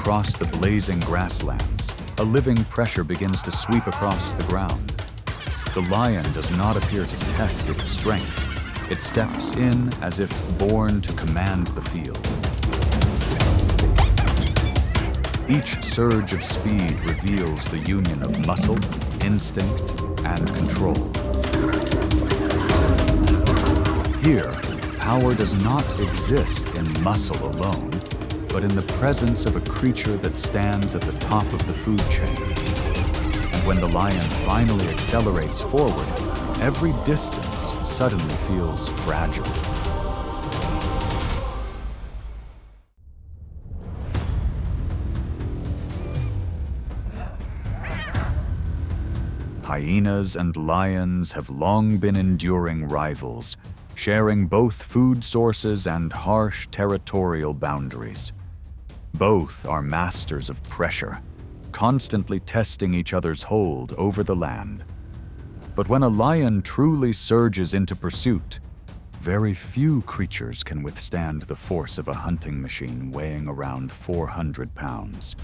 across the blazing grasslands, a living pressure begins to sweep across the ground. The lion does not appear to test its strength. It steps in as if born to command the field. Each surge of speed reveals the union of muscle, instinct, and control. Here, power does not exist in muscle alone, but in the presence of a creature that stands at the top of the food chain. And when the lion finally accelerates forward, every distance suddenly feels fragile. Hyenas and lions have long been enduring rivals, sharing both food sources and harsh territorial boundaries. Both are masters of pressure, constantly testing each other's hold over the land. But when a lion truly surges into pursuit, very few creatures can withstand the force of a hunting machine weighing around 400 pounds.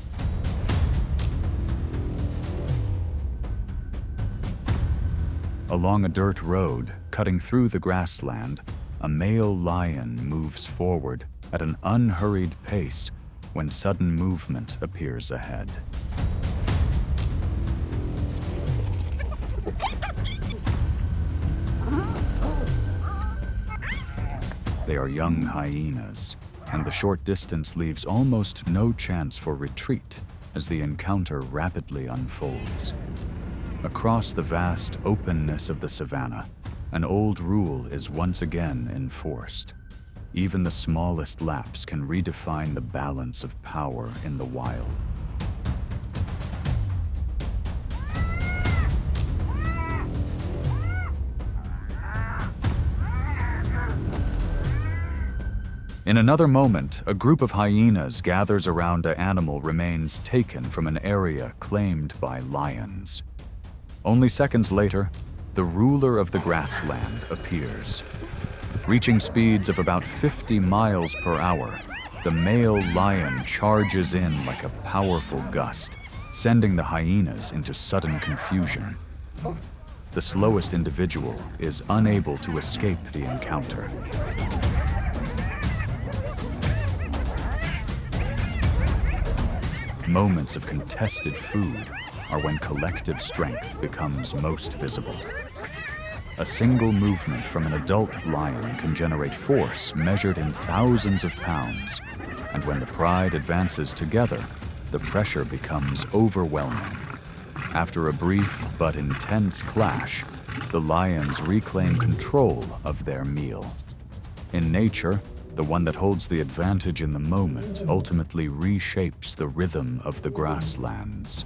Along a dirt road, cutting through the grassland, a male lion moves forward at an unhurried pace when sudden movement appears ahead. They are young hyenas, and the short distance leaves almost no chance for retreat as the encounter rapidly unfolds. Across the vast openness of the savanna, an old rule is once again enforced. Even the smallest lapse can redefine the balance of power in the wild. In another moment, a group of hyenas gathers around an animal remains taken from an area claimed by lions. Only seconds later, the ruler of the grassland appears. Reaching speeds of about 50 miles per hour, the male lion charges in like a powerful gust, sending the hyenas into sudden confusion. The slowest individual is unable to escape the encounter. Moments of contested food are when collective strength becomes most visible. A single movement from an adult lion can generate force measured in thousands of pounds, and when the pride advances together, the pressure becomes overwhelming. After a brief but intense clash, the lions reclaim control of their meal. In nature, the one that holds the advantage in the moment ultimately reshapes the rhythm of the grasslands.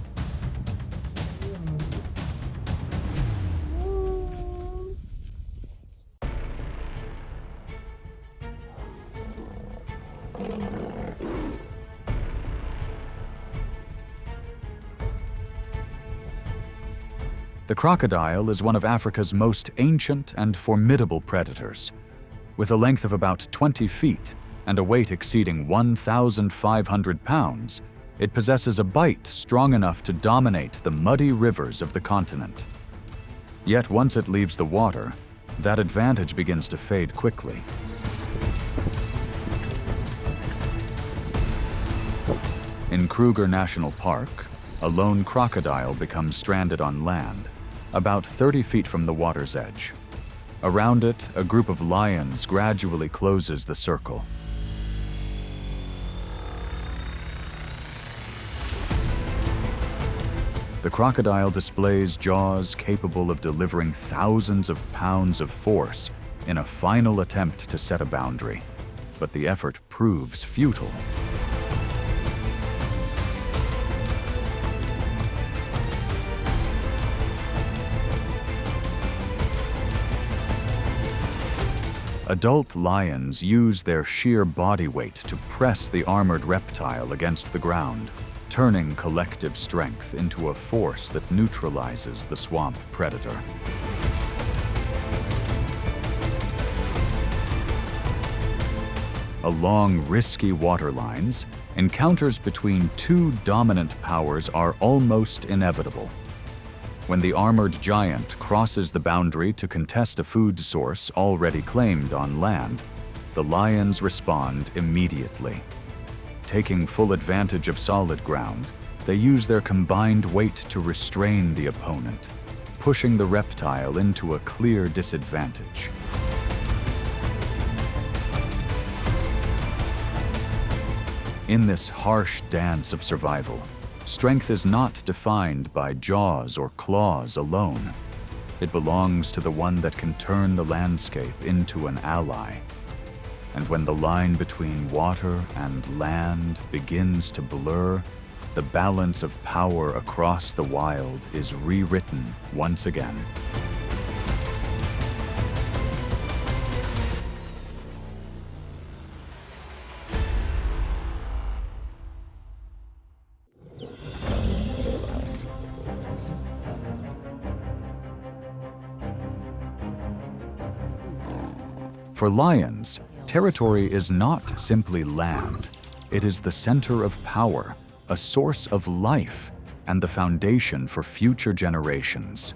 The crocodile is one of Africa's most ancient and formidable predators. With a length of about 20 feet and a weight exceeding 1,500 pounds, it possesses a bite strong enough to dominate the muddy rivers of the continent. Yet once it leaves the water, that advantage begins to fade quickly. In Kruger National Park, a lone crocodile becomes stranded on land, about 30 feet from the water's edge. Around it, a group of lions gradually closes the circle. The crocodile displays jaws capable of delivering thousands of pounds of force in a final attempt to set a boundary, but the effort proves futile. Adult lions use their sheer body weight to press the armored reptile against the ground, turning collective strength into a force that neutralizes the swamp predator. Along risky waterlines, encounters between two dominant powers are almost inevitable. When the armored giant crosses the boundary to contest a food source already claimed on land, the lions respond immediately. Taking full advantage of solid ground, they use their combined weight to restrain the opponent, pushing the reptile into a clear disadvantage. In this harsh dance of survival, strength is not defined by jaws or claws alone. It belongs to the one that can turn the landscape into an ally. And when the line between water and land begins to blur, the balance of power across the wild is rewritten once again. For lions, territory is not simply land. It is the center of power, a source of life, and the foundation for future generations.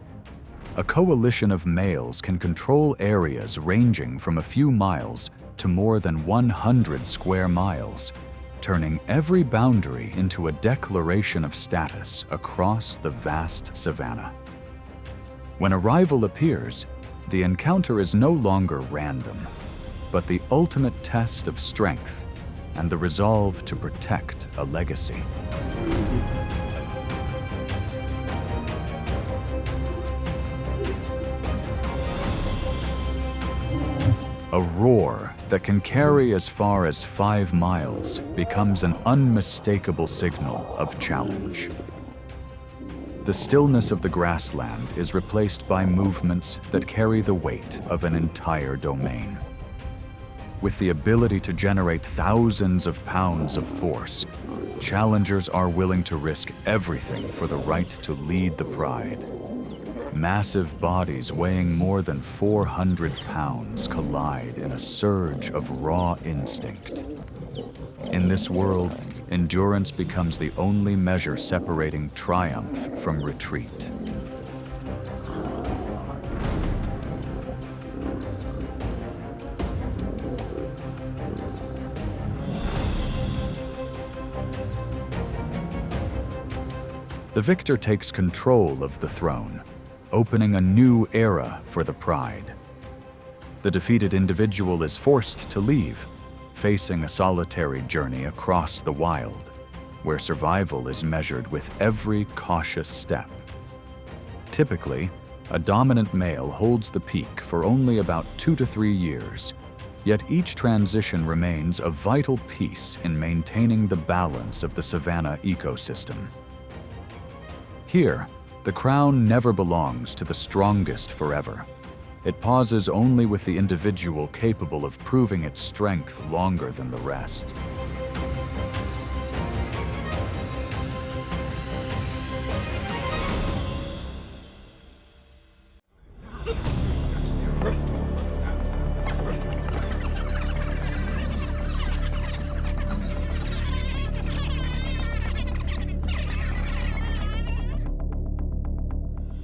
A coalition of males can control areas ranging from a few miles to more than 100 square miles, turning every boundary into a declaration of status across the vast savanna. When a rival appears, the encounter is no longer random, but the ultimate test of strength and the resolve to protect a legacy. A roar that can carry as far as 5 miles becomes an unmistakable signal of challenge. The stillness of the grassland is replaced by movements that carry the weight of an entire domain. With the ability to generate thousands of pounds of force, challengers are willing to risk everything for the right to lead the pride. Massive bodies weighing more than 400 pounds collide in a surge of raw instinct. In this world, endurance becomes the only measure separating triumph from retreat. The victor takes control of the throne, opening a new era for the pride. The defeated individual is forced to leave, facing a solitary journey across the wild, where survival is measured with every cautious step. Typically, a dominant male holds the peak for only about 2 to 3 years, yet each transition remains a vital piece in maintaining the balance of the savanna ecosystem. Here, the crown never belongs to the strongest forever. It pauses only with the individual capable of proving its strength longer than the rest.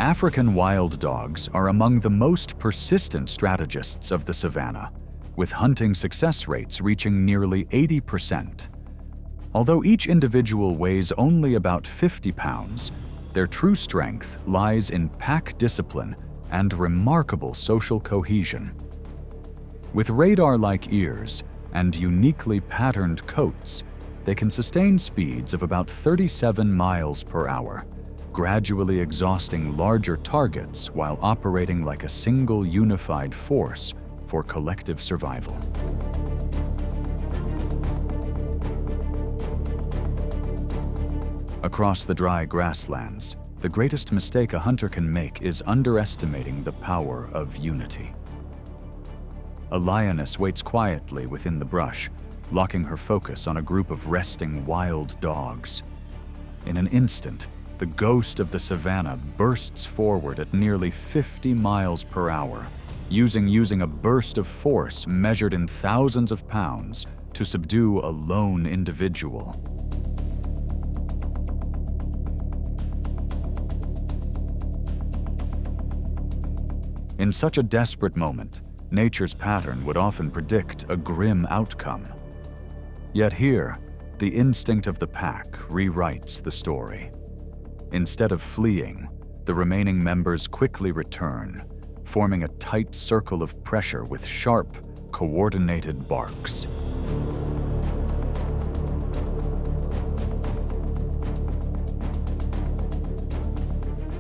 African wild dogs are among the most persistent strategists of the savanna, with hunting success rates reaching nearly 80%. Although each individual weighs only about 50 pounds, their true strength lies in pack discipline and remarkable social cohesion. With radar-like ears and uniquely patterned coats, they can sustain speeds of about 37 miles per hour, gradually exhausting larger targets while operating like a single unified force for collective survival. Across the dry grasslands, the greatest mistake a hunter can make is underestimating the power of unity. A lioness waits quietly within the brush, locking her focus on a group of resting wild dogs. In an instant, the ghost of the savanna bursts forward at nearly 50 miles per hour, using a burst of force measured in thousands of pounds to subdue a lone individual. In such a desperate moment, nature's pattern would often predict a grim outcome. Yet here, the instinct of the pack rewrites the story. Instead of fleeing, the remaining members quickly return, forming a tight circle of pressure with sharp, coordinated barks.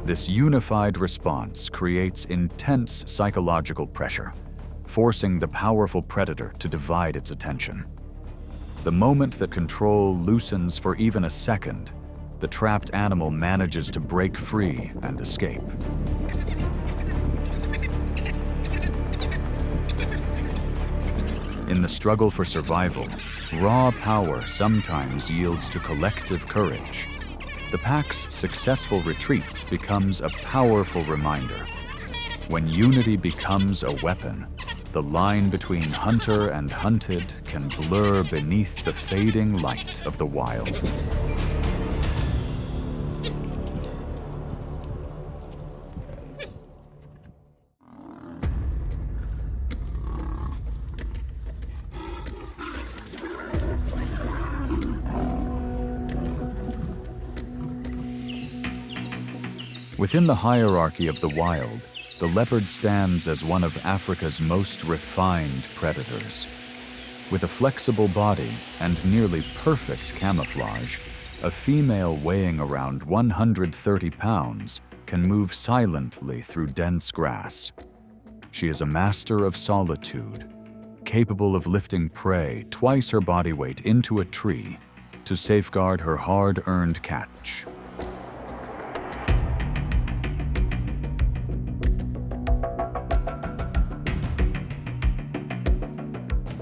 This unified response creates intense psychological pressure, forcing the powerful predator to divide its attention. The moment that control loosens for even a second, the trapped animal manages to break free and escape. In the struggle for survival, raw power sometimes yields to collective courage. The pack's successful retreat becomes a powerful reminder. When unity becomes a weapon, the line between hunter and hunted can blur beneath the fading light of the wild. Within the hierarchy of the wild, the leopard stands as one of Africa's most refined predators. With a flexible body and nearly perfect camouflage, a female weighing around 130 pounds can move silently through dense grass. She is a master of solitude, capable of lifting prey twice her body weight into a tree to safeguard her hard-earned catch.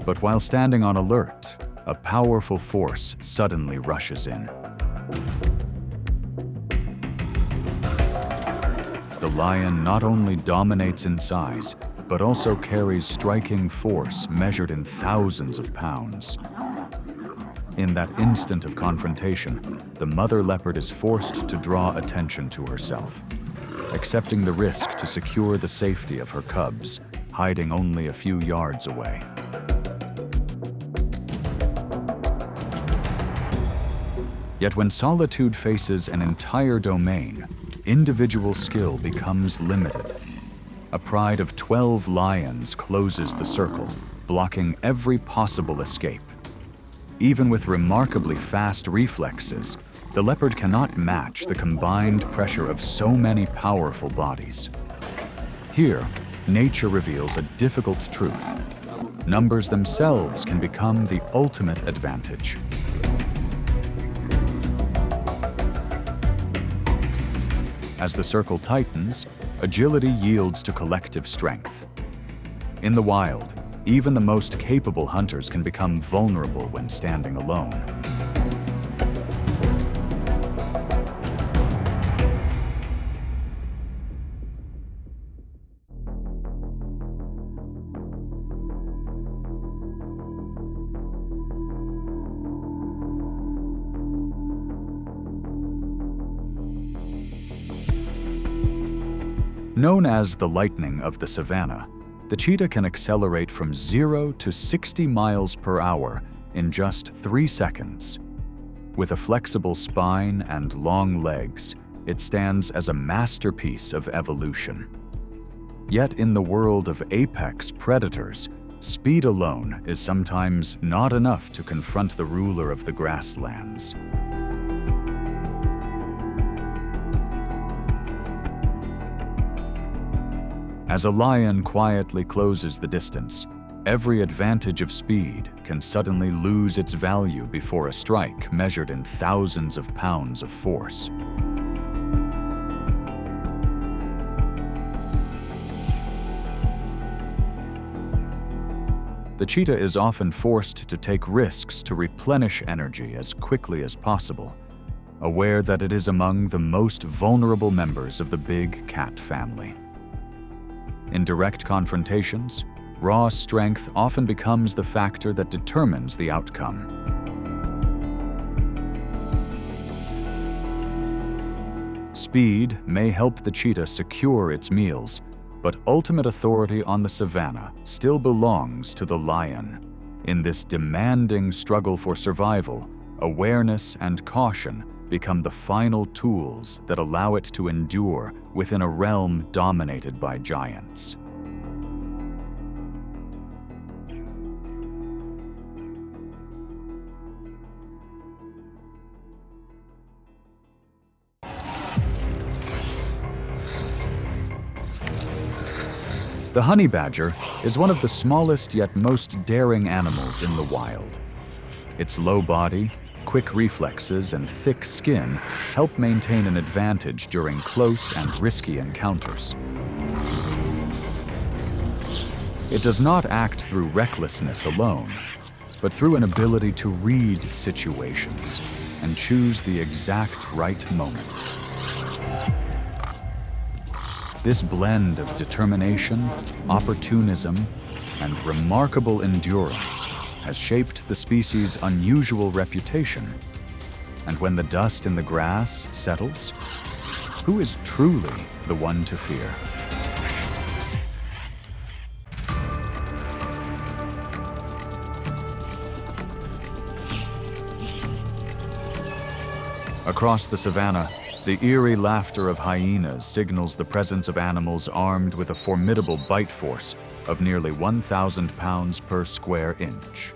But while standing on alert, a powerful force suddenly rushes in. The lion not only dominates in size, but also carries striking force measured in thousands of pounds. In that instant of confrontation, the mother leopard is forced to draw attention to herself, accepting the risk to secure the safety of her cubs, hiding only a few yards away. Yet when solitude faces an entire domain, individual skill becomes limited. A pride of 12 lions closes the circle, blocking every possible escape. Even with remarkably fast reflexes, the leopard cannot match the combined pressure of so many powerful bodies. Here, nature reveals a difficult truth. Numbers themselves can become the ultimate advantage. As the circle tightens, agility yields to collective strength. In the wild, even the most capable hunters can become vulnerable when standing alone. Known as the lightning of the savanna, the cheetah can accelerate from 0 to 60 miles per hour in just 3 seconds. With a flexible spine and long legs, it stands as a masterpiece of evolution. Yet in the world of apex predators, speed alone is sometimes not enough to confront the ruler of the grasslands. As a lion quietly closes the distance, every advantage of speed can suddenly lose its value before a strike measured in thousands of pounds of force. The cheetah is often forced to take risks to replenish energy as quickly as possible, aware that it is among the most vulnerable members of the big cat family. In direct confrontations, raw strength often becomes the factor that determines the outcome. Speed may help the cheetah secure its meals, but ultimate authority on the savanna still belongs to the lion. In this demanding struggle for survival, awareness and caution become the final tools that allow it to endure within a realm dominated by giants. The honey badger is one of the smallest yet most daring animals in the wild. Its low body, quick reflexes, and thick skin help maintain an advantage during close and risky encounters. It does not act through recklessness alone, but through an ability to read situations and choose the exact right moment. This blend of determination, opportunism, and remarkable endurance has shaped the species' unusual reputation. And when the dust in the grass settles, who is truly the one to fear? Across the savanna, the eerie laughter of hyenas signals the presence of animals armed with a formidable bite force of nearly 1,000 pounds per square inch.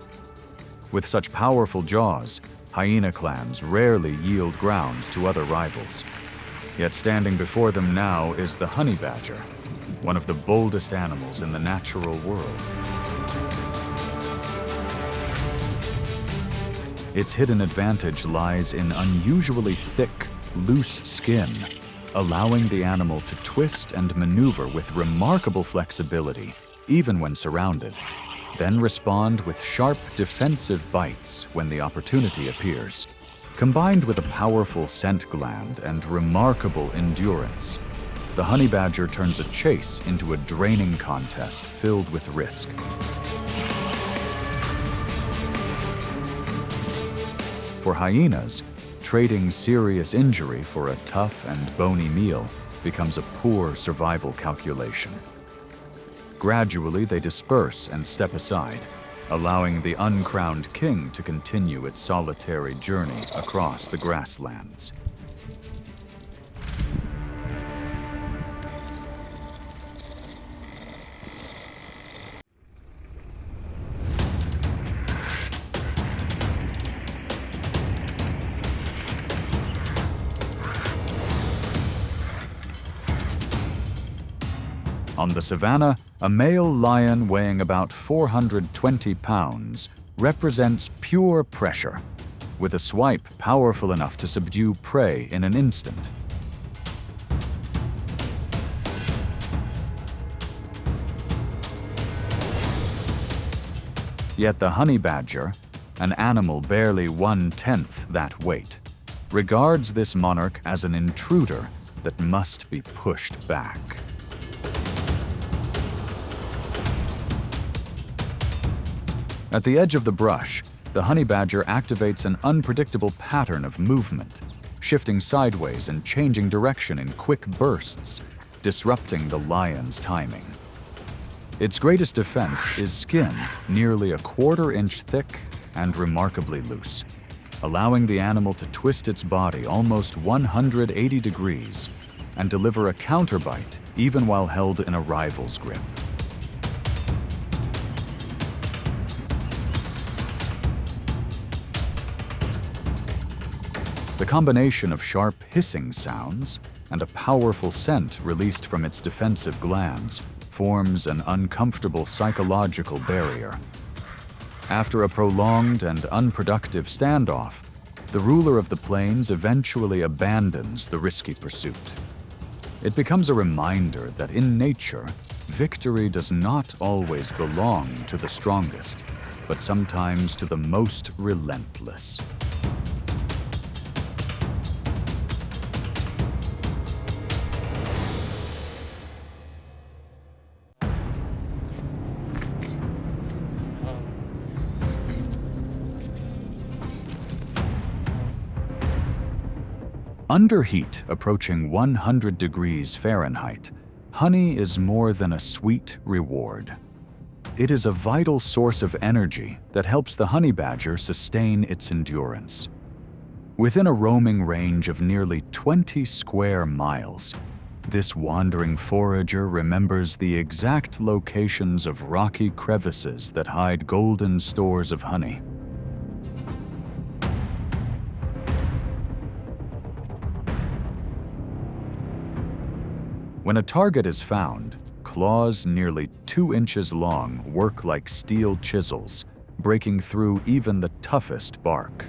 With such powerful jaws, hyena clans rarely yield ground to other rivals. Yet standing before them now is the honey badger, one of the boldest animals in the natural world. Its hidden advantage lies in unusually thick, loose skin, allowing the animal to twist and maneuver with remarkable flexibility, even when surrounded, then respond with sharp defensive bites when the opportunity appears. Combined with a powerful scent gland and remarkable endurance, the honey badger turns a chase into a draining contest filled with risk. For hyenas, trading serious injury for a tough and bony meal becomes a poor survival calculation. Gradually, they disperse and step aside, allowing the uncrowned king to continue its solitary journey across the grasslands. On the savanna, a male lion weighing about 420 pounds represents pure pressure, with a swipe powerful enough to subdue prey in an instant. Yet the honey badger, an animal barely 1/10 that weight, regards this monarch as an intruder that must be pushed back. At the edge of the brush, the honey badger activates an unpredictable pattern of movement, shifting sideways and changing direction in quick bursts, disrupting the lion's timing. Its greatest defense is skin, nearly a 1/4 inch thick and remarkably loose, allowing the animal to twist its body almost 180 degrees and deliver a counterbite even while held in a rival's grip. The combination of sharp hissing sounds and a powerful scent released from its defensive glands forms an uncomfortable psychological barrier. After a prolonged and unproductive standoff, the ruler of the plains eventually abandons the risky pursuit. It becomes a reminder that in nature, victory does not always belong to the strongest, but sometimes to the most relentless. Under heat approaching 100 degrees Fahrenheit, honey is more than a sweet reward. It is a vital source of energy that helps the honey badger sustain its endurance. Within a roaming range of nearly 20 square miles, this wandering forager remembers the exact locations of rocky crevices that hide golden stores of honey. When a target is found, claws nearly 2 inches long work like steel chisels, breaking through even the toughest bark.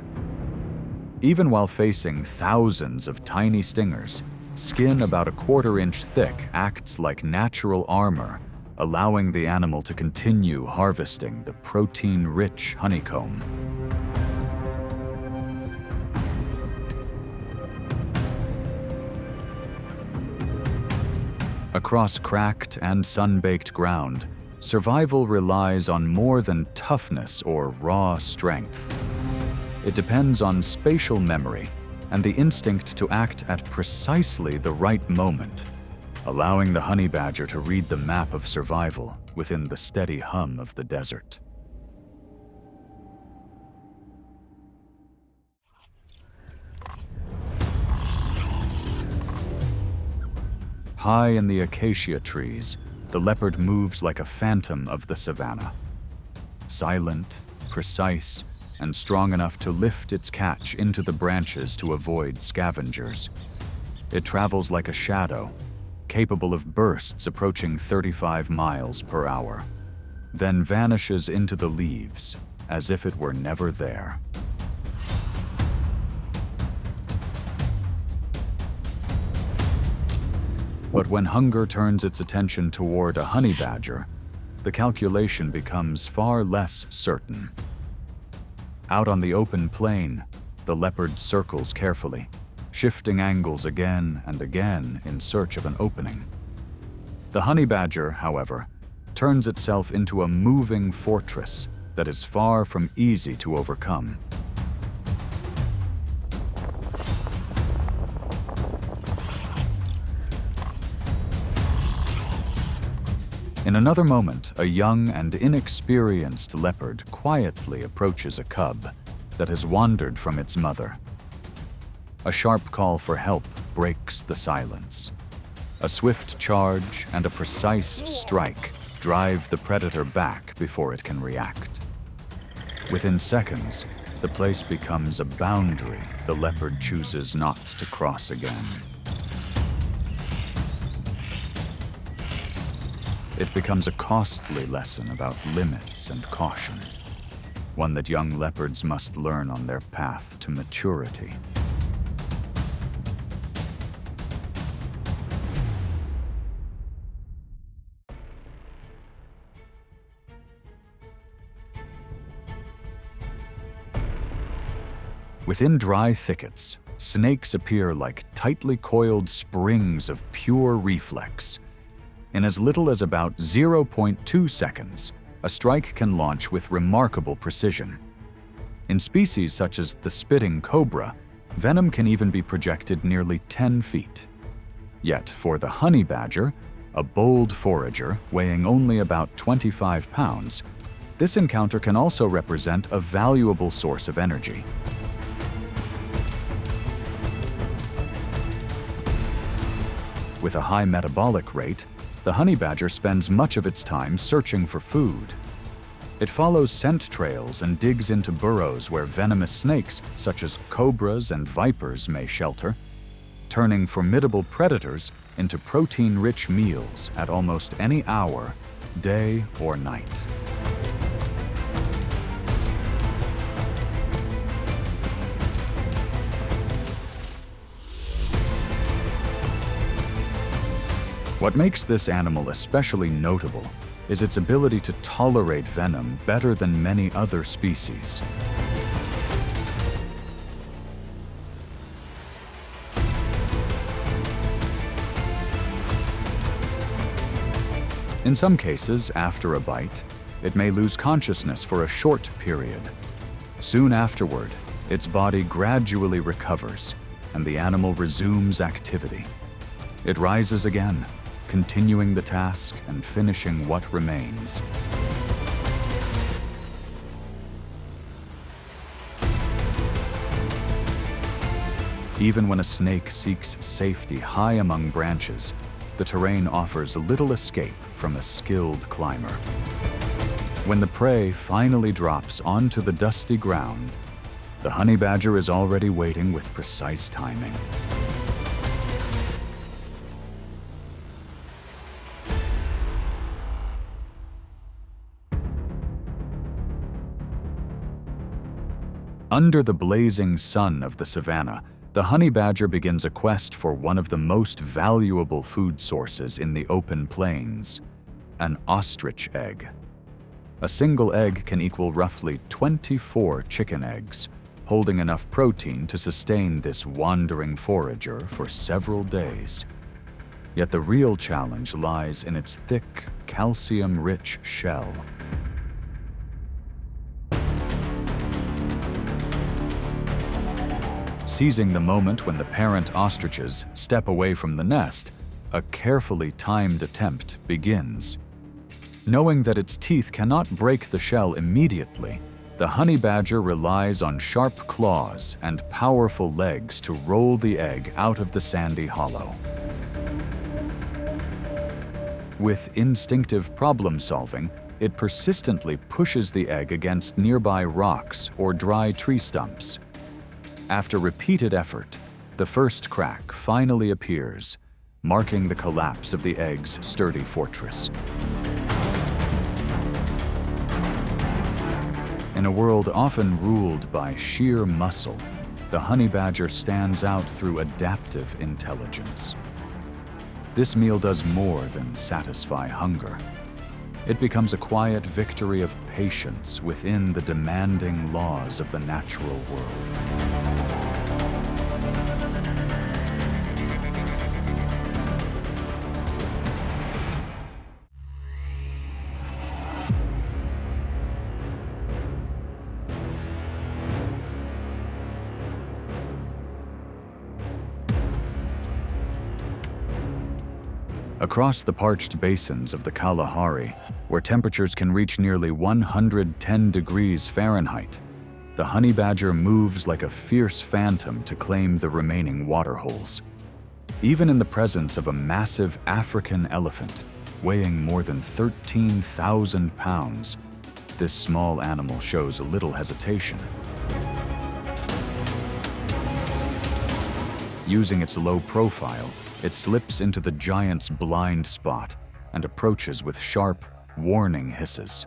Even while facing thousands of tiny stingers, skin about a 1/4 inch thick acts like natural armor, allowing the animal to continue harvesting the protein-rich honeycomb. Across cracked and sun-baked ground, survival relies on more than toughness or raw strength. It depends on spatial memory and the instinct to act at precisely the right moment, allowing the honey badger to read the map of survival within the steady hum of the desert. High in the acacia trees, the leopard moves like a phantom of the savanna. Silent, precise, and strong enough to lift its catch into the branches to avoid scavengers. It travels like a shadow, capable of bursts approaching 35 miles per hour, then vanishes into the leaves as if it were never there. But when hunger turns its attention toward a honey badger, the calculation becomes far less certain. Out on the open plain, the leopard circles carefully, shifting angles again and again in search of an opening. The honey badger, however, turns itself into a moving fortress that is far from easy to overcome. In another moment, a young and inexperienced leopard quietly approaches a cub that has wandered from its mother. A sharp call for help breaks the silence. A swift charge and a precise strike drive the predator back before it can react. Within seconds, the place becomes a boundary the leopard chooses not to cross again. It becomes a costly lesson about limits and caution, one that young leopards must learn on their path to maturity. Within dry thickets, snakes appear like tightly coiled springs of pure reflex. In as little as about 0.2 seconds, a strike can launch with remarkable precision. In species such as the spitting cobra, venom can even be projected nearly 10 feet. Yet for the honey badger, a bold forager weighing only about 25 pounds, this encounter can also represent a valuable source of energy. With a high metabolic rate, the honey badger spends much of its time searching for food. It follows scent trails and digs into burrows where venomous snakes, such as cobras and vipers, may shelter, turning formidable predators into protein-rich meals at almost any hour, day or night. What makes this animal especially notable is its ability to tolerate venom better than many other species. In some cases, after a bite, it may lose consciousness for a short period. Soon afterward, its body gradually recovers, and the animal resumes activity. It rises again, continuing the task and finishing what remains. Even when a snake seeks safety high among branches, the terrain offers little escape from a skilled climber. When the prey finally drops onto the dusty ground, the honey badger is already waiting with precise timing. Under the blazing sun of the savanna, the honey badger begins a quest for one of the most valuable food sources in the open plains, an ostrich egg. A single egg can equal roughly 24 chicken eggs, holding enough protein to sustain this wandering forager for several days. Yet the real challenge lies in its thick, calcium-rich shell. Seizing the moment when the parent ostriches step away from the nest, a carefully timed attempt begins. Knowing that its teeth cannot break the shell immediately, the honey badger relies on sharp claws and powerful legs to roll the egg out of the sandy hollow. With instinctive problem-solving, it persistently pushes the egg against nearby rocks or dry tree stumps. After repeated effort, the first crack finally appears, marking the collapse of the egg's sturdy fortress. In a world often ruled by sheer muscle, the honey badger stands out through adaptive intelligence. This meal does more than satisfy hunger. It becomes a quiet victory of patience within the demanding laws of the natural world. Across the parched basins of the Kalahari, where temperatures can reach nearly 110 degrees Fahrenheit, the honey badger moves like a fierce phantom to claim the remaining waterholes. Even in the presence of a massive African elephant, weighing more than 13,000 pounds, this small animal shows little hesitation. Using its low profile, it slips into the giant's blind spot and approaches with sharp, warning hisses.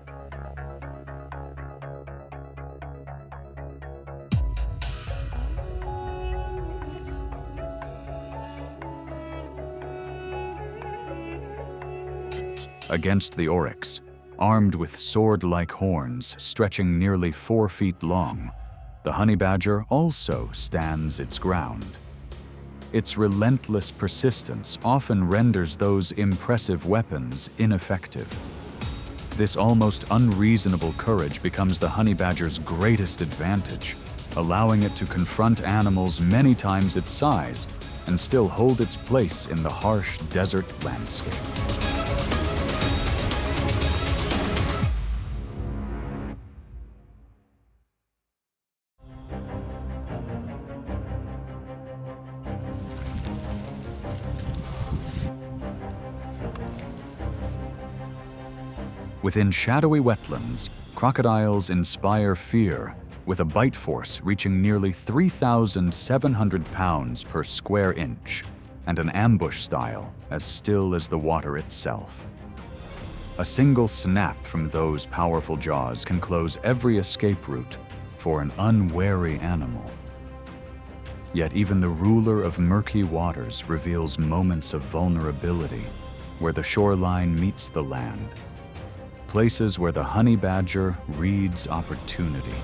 Against the oryx, armed with sword-like horns stretching nearly 4 feet long, the honey badger also stands its ground. Its relentless persistence often renders those impressive weapons ineffective. This almost unreasonable courage becomes the honey badger's greatest advantage, allowing it to confront animals many times its size and still hold its place in the harsh desert landscape. Within shadowy wetlands, crocodiles inspire fear, with a bite force reaching nearly 3,700 pounds per square inch, and an ambush style as still as the water itself. A single snap from those powerful jaws can close every escape route for an unwary animal. Yet even the ruler of murky waters reveals moments of vulnerability, where the shoreline meets the land. Places where the honey badger reads opportunity.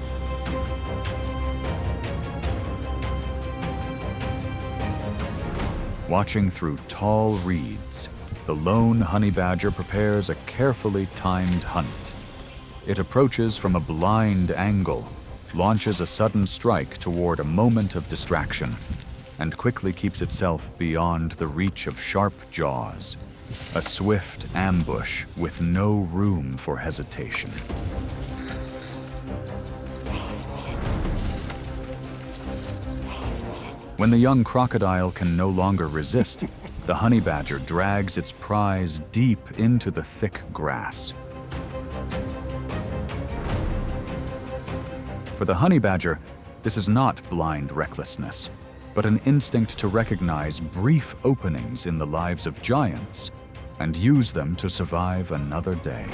Watching through tall reeds, the lone honey badger prepares a carefully timed hunt. It approaches from a blind angle, launches a sudden strike toward a moment of distraction, and quickly keeps itself beyond the reach of sharp jaws. A swift ambush with no room for hesitation. When the young crocodile can no longer resist, the honey badger drags its prize deep into the thick grass. For the honey badger, this is not blind recklessness, but an instinct to recognize brief openings in the lives of giants and use them to survive another day.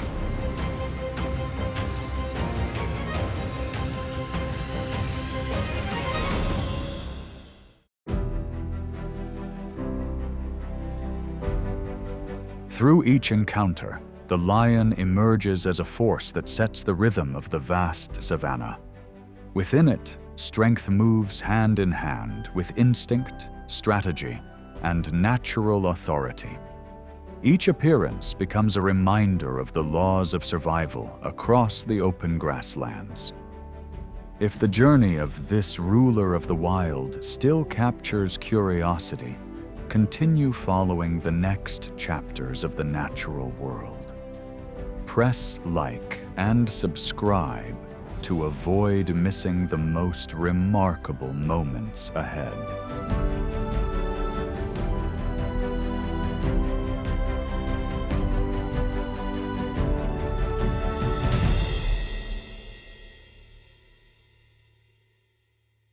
Through each encounter, the lion emerges as a force that sets the rhythm of the vast savanna. Within it, strength moves hand in hand with instinct, strategy, and natural authority. Each appearance becomes a reminder of the laws of survival across the open grasslands. If the journey of this ruler of the wild still captures curiosity, continue following the next chapters of the natural world. Press like and subscribe to avoid missing the most remarkable moments ahead.